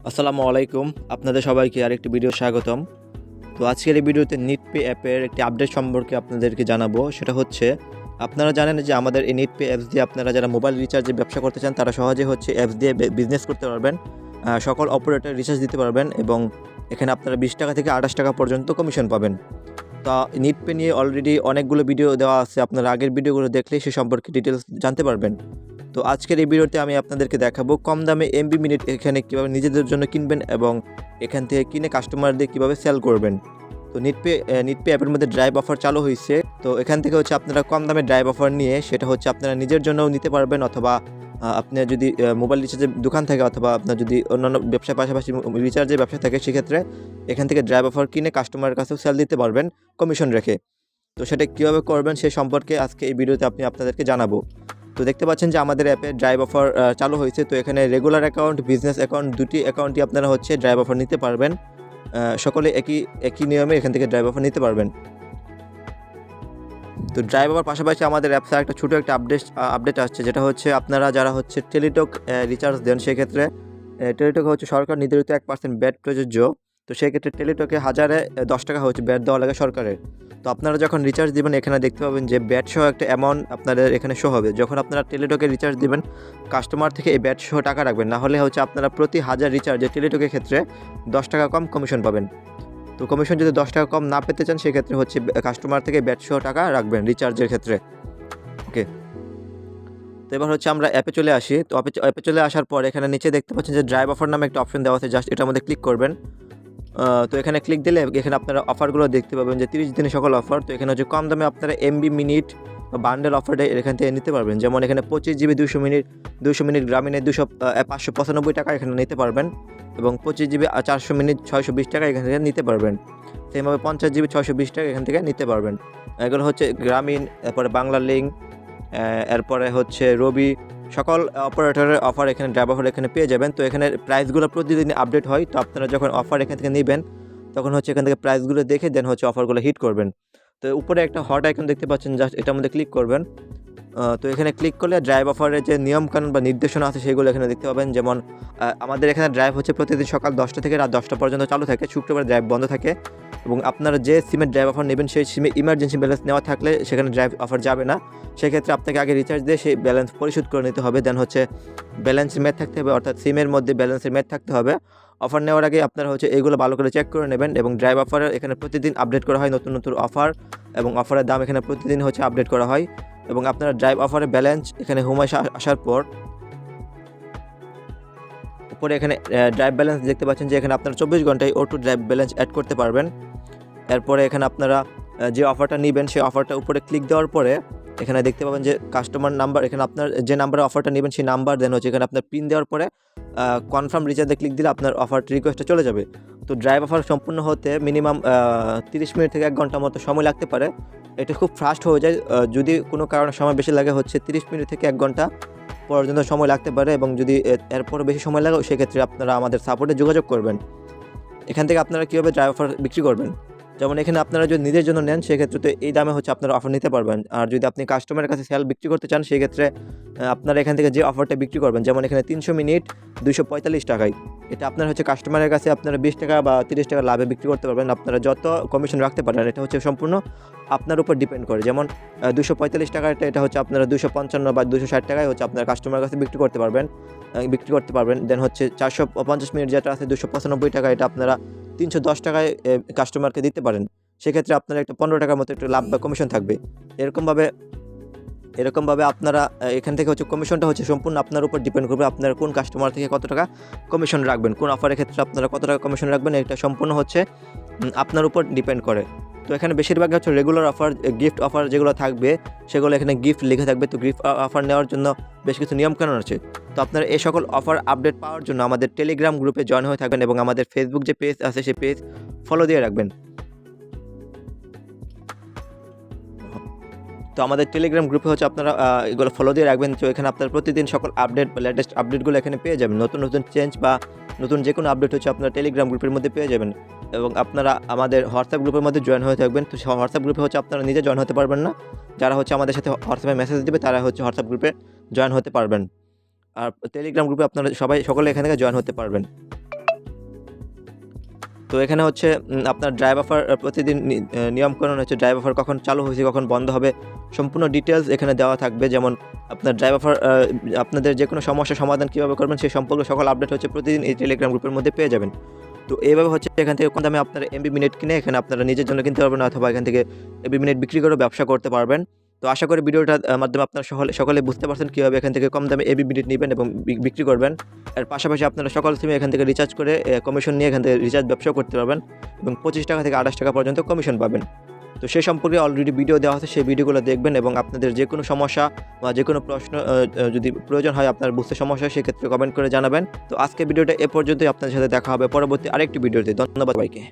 আসসালামু আলাইকুম। আপনাদের সবাইকে আরেকটি ভিডিও স্বাগতম। তো আজকের এই ভিডিওতে নিটপে অ্যাপের একটি আপডেট সম্পর্কে আপনাদেরকে জানাবো। সেটা হচ্ছে আপনারা জানেন যে আমাদের এই নিটপে অ্যাপস দিয়ে আপনারা যারা মোবাইল রিচার্জে ব্যবসা করতে চান তারা সহজে হচ্ছে অ্যাপস দিয়ে বিজনেস করতে পারবেন। সকল অপারেটর রিচার্জ দিতে পারবেন এবং এখানে আপনারা 20 টাকা থেকে 28 টাকা পর্যন্ত কমিশন পাবেন। তা নিটপে নিয়ে অলরেডি অনেকগুলো ভিডিও দেওয়া আছে। আপনারা আগের ভিডিওগুলো দেখলেই সে সম্পর্কে ডিটেলস জানতে পারবেন। তো আজকের এই ভিডিওতে আমি আপনাদেরকে দেখাবো কম দামে এমবি মিনিট এখানে কীভাবে নিজেদের জন্য কিনবেন এবং এখান থেকে কিনে কাস্টমারদের কীভাবে সেল করবেন। তো নিটপে অ্যাপের মধ্যে ড্রাইভ অফার চালু হয়েছে। তো এখান থেকে হচ্ছে আপনারা কম দামে ড্রাইভ অফার নিয়ে সেটা হচ্ছে আপনারা নিজের জন্যও নিতে পারবেন, অথবা আপনার যদি মোবাইল রিচার্জের দোকান থাকে অথবা আপনার যদি অন্যান্য ব্যবসার পাশাপাশি রিচার্জের ব্যবসা থাকে সেক্ষেত্রে এখান থেকে ড্রাইভ অফার কিনে কাস্টমারের কাছেও সেল দিতে পারবেন কমিশন রেখে। তো সেটা কীভাবে করবেন সে সম্পর্কে আজকে এই ভিডিওতে আপনাদেরকে জানাবো। তো দেখতে পাচ্ছেন যে আমাদের অ্যাপে ড্রাইভ অফার চালু হয়েছে। তো এখানে রেগুলার অ্যাকাউন্ট, বিজনেস অ্যাকাউন্ট দুটি অ্যাকাউন্টই আপনারা হচ্ছে ড্রাইভ অফার নিতে পারবেন। সকলে একই নিয়মে এখান থেকে ড্রাইভ অফার নিতে পারবেন। তো ড্রাইভ অফার পাশাপাশি আমাদের অ্যাপসে একটা ছোটো একটা আপডেট আসছে, যেটা হচ্ছে আপনারা যারা হচ্ছে টেলিটক রিচার্জ দেন সেক্ষেত্রে টেলিটকে হচ্ছে সরকার নির্ধারিত 1% ব্যাট প্রযোজ্য। তো সেক্ষেত্রে টেলিটকে 1010 টাকা হচ্ছে ব্যাট দেওয়া লাগে সরকারের। তো আপনারা যখন রিচার্জ দিবেন এখানে দেখতে পাবেন যে ব্যাট সহ একটা অ্যামাউন্ট আপনাদের এখানে শো হবে। যখন আপনারা টেলিটকে রিচার্জ দিবেন কাস্টমার থেকে এই ব্যাট সহ টাকা রাখবেন, না হলে হচ্ছে আপনারা প্রতি 1000 রিচার্জে টেলিটকের ক্ষেত্রে 10 টাকা কম কমিশন পাবেন। তো কমিশন যদি 10 টাকা কম না পেতে চান সেক্ষেত্রে হচ্ছে কাস্টমার থেকে ব্যাট সহ টাকা রাখবেন রিচার্জের ক্ষেত্রে। ওকে, তো এবার হচ্ছে আমরা অ্যাপে চলে আসি। তো অ্যাপে চলে আসার পর এখানে নিচে দেখতে পাচ্ছেন যে ড্রাইভ অফার নামে একটা অপশন দেওয়া আছে, জাস্ট এটার মধ্যে ক্লিক করবেন। তো এখানে ক্লিক দিলে এখানে আপনারা অফারগুলো দেখতে পাবেন যে 30 দিনের সকল অফার। তো এখানে হচ্ছে কম দামে আপনারা এমবি মিনিট বা বান্ডেল অফারটা এখান থেকে নিতে পারবেন। যেমন এখানে 25 জিবি 200 মিনিট গ্রামীণে 595 টাকা এখানে নিতে পারবেন এবং 25 জিবি 400 মিনিট 620 টাকা এখান থেকে নিতে পারবেন। সেমভাবে 50 জিবি 620 টাকা এখান থেকে নিতে পারবেন। এগুলো হচ্ছে গ্রামীণ, এরপরে বাংলা লিঙ্ক, এরপরে হচ্ছে রবি, সকল অপারেটরের অফার এখানে ড্রাইভ অফার এখানে পেয়ে যাবেন। তো এখানে প্রাইসগুলো প্রতিদিন আপডেট হয়। তো আপনারা যখন অফার এখান থেকে নেবেন তখন হচ্ছে এখান থেকে প্রাইসগুলো দেখে দেন হচ্ছে অফারগুলো হিট করবেন। তো উপরে একটা হট আইকন দেখতে পাচ্ছেন, জাস্ট এটার মধ্যে ক্লিক করবেন। তো এখানে ক্লিক করলে ড্রাইভ অফারের যে নিয়মকানুন বা নির্দেশনা আছে সেগুলো এখানে দেখতে পাবেন। যেমন আমাদের এখানে ড্রাইভ হচ্ছে প্রতিদিন সকাল 10টা থেকে রাত 10টা পর্যন্ত চালু থাকে, শুক্রবার ড্রাইভ বন্ধ থাকে এবং আপনারা যে সিমের ড্রাইভ অফার নেবেন সেই সিমে ইমার্জেন্সি ব্যালেন্স নেওয়া থাকলে সেখানে ড্রাইভ অফার যাবে না। সেক্ষেত্রে আপনাকে আগে রিচার্জ দিয়ে সেই ব্যালেন্স পরিশোধ করে নিতে হবে, দেন হচ্ছে ব্যালেন্সের মেয়াদ থাকতে হবে, অর্থাৎ সিমের মধ্যে ব্যালেন্সের মেয়াদ থাকতে হবে। অফার নেওয়ার আগে আপনারা হচ্ছে এইগুলো ভালো করে চেক করে নেবেন এবং ড্রাইভ অফারের এখানে প্রতিদিন আপডেট করা হয় নতুন নতুন অফার এবং অফারের দাম এখানে প্রতিদিন হচ্ছে আপডেট করা হয়। এবং আপনারা ড্রাইভ অফারের ব্যালেন্স এখানে হোম আসার পর উপরে এখানে ড্রাইভ ব্যালেন্স দেখতে পাচ্ছেন যে এখানে আপনারা 24 ঘন্টায় অটো ড্রাইভ ব্যালেন্স অ্যাড করতে পারবেন। এরপরে এখানে আপনারা যে অফারটা নেবেন সেই অফারটা উপরে ক্লিক দেওয়ার পরে এখানে দেখতে পাবেন যে কাস্টমার নাম্বার, এখানে আপনার যে নাম্বারে অফারটা নেবেন সেই নাম্বার দেন হচ্ছে এখানে আপনার পিন দেওয়ার পরে কনফার্ম রিচার্জে ক্লিক দিলে আপনার অফার রিকোয়েস্টটা চলে যাবে। তো ড্রাইভ অফার সম্পূর্ণ হতে মিনিমাম 30 মিনিট থেকে 1 ঘন্টা মতো সময় লাগতে পারে। এটা খুব ফাস্ট হয়ে যায়। যদি কোনো কারণে সময় বেশি লাগে হচ্ছে 30 মিনিট থেকে 1 ঘন্টা পর্যন্ত সময় লাগতে পারে এবং যদি এরপরও বেশি সময় লাগে সেক্ষেত্রে আপনারা আমাদের সাপোর্টে যোগাযোগ করবেন। এখান থেকে আপনারা কীভাবে ড্রাইভ অফার বিক্রি করবেন, যেমন এখানে আপনারা যদি নিজের জন্য নেন সেক্ষেত্রে তো এই দামে হচ্ছে আপনারা অফার নিতে পারবেন। আর যদি আপনি কাস্টমারের কাছে সেল বিক্রি করতে চান সেক্ষেত্রে আপনারা এখান থেকে যে অফারটা বিক্রি করবেন, যেমন এখানে 300 মিনিট 245 টাকায়, এটা আপনার হচ্ছে কাস্টমারের কাছে আপনারা 20 টাকা বা 30 টাকা লাভে বিক্রি করতে পারবেন। আপনারা যত কমিশন রাখতে পারেন এটা হচ্ছে সম্পূর্ণ আপনার উপর ডিপেন্ড করে। যেমন 245 টাকাটা এটা হচ্ছে আপনারা 255 বা 260 টাকায় হচ্ছে আপনার কাস্টমারের কাছে বিক্রি করতে পারবেন। দেন হচ্ছে 450 মিনিট যেটা আছে 295 টাকা, এটা আপনারা 310 টাকায় কাস্টমারকে দিতে পারেন। সেক্ষেত্রে আপনার একটা 15 টাকার মতো একটু লাভ বা কমিশন থাকবে। এরকমভাবে আপনারা এখান থেকে হচ্ছে কমিশনটা হচ্ছে সম্পূর্ণ আপনার উপর ডিপেন্ড করবে। আপনারা কোন কাস্টমার থেকে কত টাকা কমিশন রাখবেন, কোন অফারের ক্ষেত্রে আপনারা কত টাকা কমিশন রাখবেন, এটা সম্পূর্ণ হচ্ছে আপনার উপর ডিপেন্ড করে। তো এখানে বেশিরভাগ হচ্ছে রেগুলার অফার, গিফট অফার যেগুলো থাকবে সেগুলো এখানে গিফট লিখে থাকবে। তো গিফট অফার নেওয়ার জন্য বেশ কিছু নিয়মকানুন আছে। তো আপনারা এই সকল অফার আপডেট পাওয়ার জন্য আমাদের টেলিগ্রাম গ্রুপে জয়েন হয়ে থাকবেন এবং আমাদের ফেসবুক যে পেজ আছে সেই পেজ ফলো দিয়ে রাখবেন। তো আমাদের টেলিগ্রাম গ্রুপে হচ্ছে আপনারা এগুলো ফলো দিয়ে রাখবেন। তো এখানে আপনারা প্রতিদিন সকল আপডেট বা লেটেস্ট আপডেটগুলো এখানে পেয়ে যাবেন। নতুন নতুন চেঞ্জ বা নতুন যে কোনো আপডেট হচ্ছে আপনারা টেলিগ্রাম গ্রুপের মধ্যে পেয়ে যাবেন। এবং আপনারা আমাদের হোয়াটসঅ্যাপ গ্রুপের মধ্যে জয়েন হয়ে থাকবেন। তো হোয়াটসঅ্যাপ গ্রুপে হচ্ছে আপনারা নিজে জয়েন হতে পারবেন না, যারা হচ্ছে আমাদের সাথে হোয়াটসঅ্যাপে মেসেজ দেবে তারা হচ্ছে হোয়াটসঅ্যাপ গ্রুপে জয়েন হতে পারবেন। আর টেলিগ্রাম গ্রুপে আপনারা সকলে এখান থেকে জয়েন হতে পারবেন। তো এখানে হচ্ছে আপনার ড্রাইভ অফার প্রতিদিন নিয়মকানুন হচ্ছে ড্রাইভ অফার কখন চালু হয়েছে কখন বন্ধ হবে সম্পূর্ণ ডিটেলস এখানে দেওয়া থাকবে। যেমন আপনার ড্রাইভ অফার আপনাদের যে কোনো সমস্যার সমাধান কীভাবে করবেন সেই সম্পর্কে সকল আপডেট হচ্ছে প্রতিদিন এই টেলিগ্রাম গ্রুপের মধ্যে পেয়ে যাবেন। তো এইভাবে হচ্ছে এখান থেকে কম দামে আপনারা এমবি মিনিট কিনে এখানে আপনারা নিজের জন্য কিনতে পারবেন অথবা এখান থেকে এমবি মিনিট বিক্রি করে ব্যবসা করতে পারবেন। তো আশা করি ভিডিওটার মাধ্যমে আপনারা সকলে বুঝতে পারছেন কীভাবে এখান থেকে কম দামে এমবি মিনিট নেবেন এবং বিক্রি করবেন। এর পাশাপাশি আপনারা সকল সিমে এখান থেকে রিচার্জ করে কমিশন নিয়ে এখান থেকে রিচার্জ ব্যবসাও করতে পারবেন এবং 25 টাকা থেকে 28 টাকা পর্যন্ত কমিশন পাবেন। তো সেই সম্পর্কে অলরেডি ভিডিও দেওয়া আছে, সেই ভিডিওগুলো দেখবেন এবং আপনাদের যে কোনো সমস্যা বা যে কোনো প্রশ্ন যদি প্রয়োজন হয় আপনার বুঝতে সমস্যা হয় সেক্ষেত্রে কমেন্ট করে জানাবেন। তো আজকে ভিডিওটা এ পর্যন্তই, আপনাদের সাথে দেখা হবে পরবর্তী আরেকটি ভিডিওতে। ধন্যবাদ সবাইকে।